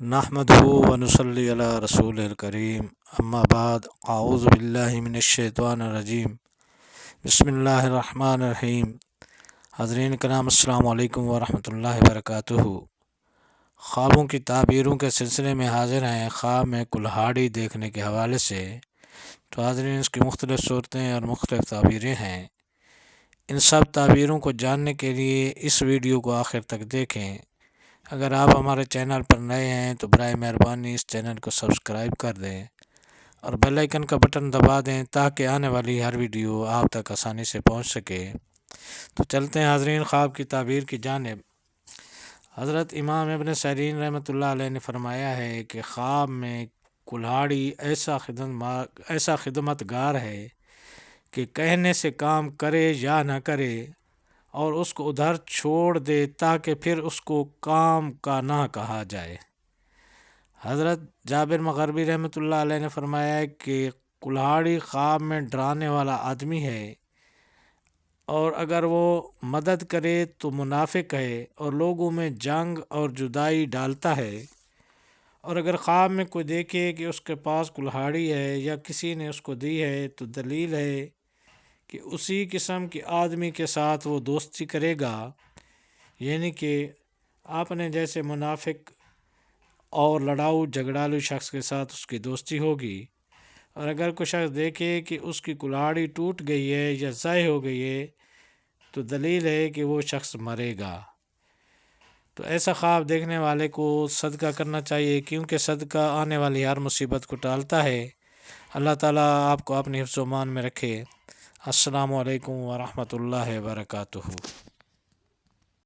نحمدہ ونصلی علی رسول الکریم اما بعد اعوذ باللہ من الشیطان الرجیم بسم اللہ الرحمن الرحیم۔ حضرین کرام السلام علیکم ورحمۃ اللہ وبرکاتہ۔ خوابوں کی تعبیروں کے سلسلے میں حاضر ہیں خواب میں کلہاڑی دیکھنے کے حوالے سے۔ تو حاضرین اس کی مختلف صورتیں اور مختلف تعبیریں ہیں۔ ان سب تعبیروں کو جاننے کے لیے اس ویڈیو کو آخر تک دیکھیں۔ اگر آپ ہمارے چینل پر نئے ہیں تو برائے مہربانی اس چینل کو سبسکرائب کر دیں اور بیل آئیکن کا بٹن دبا دیں تاکہ آنے والی ہر ویڈیو آپ تک آسانی سے پہنچ سکے۔ تو چلتے ہیں حاضرین خواب کی تعبیر کی جانب۔ حضرت امام ابن سیرین رحمۃ اللہ علیہ نے فرمایا ہے کہ خواب میں کلہاڑی ایسا خدمت گار ہے کہ کہنے سے کام کرے یا نہ کرے اور اس کو ادھر چھوڑ دے تاکہ پھر اس کو کام کا نہ کہا جائے۔ حضرت جابر مغربی رحمۃ اللہ علیہ نے فرمایا ہے کہ کلہاڑی خواب میں ڈرانے والا آدمی ہے، اور اگر وہ مدد کرے تو منافق ہے اور لوگوں میں جنگ اور جدائی ڈالتا ہے، اور اگر خواب میں کوئی دیکھے کہ اس کے پاس کلہاڑی ہے یا کسی نے اس کو دی ہے تو دلیل ہے کہ اسی قسم کے آدمی کے ساتھ وہ دوستی کرے گا، یعنی کہ آپ نے جیسے منافق اور لڑاؤ جھگڑالو شخص کے ساتھ اس کی دوستی ہوگی۔ اور اگر کوئی شخص دیکھے کہ اس کی کلاڑی ٹوٹ گئی ہے یا ضائع ہو گئی ہے تو دلیل ہے کہ وہ شخص مرے گا۔ تو ایسا خواب دیکھنے والے کو صدقہ کرنا چاہیے، کیونکہ صدقہ آنے والی ہر مصیبت کو ٹالتا ہے۔ اللہ تعالیٰ آپ کو اپنی حفظ و امان میں رکھے۔ السلام علیکم ورحمۃ اللہ وبرکاتہ۔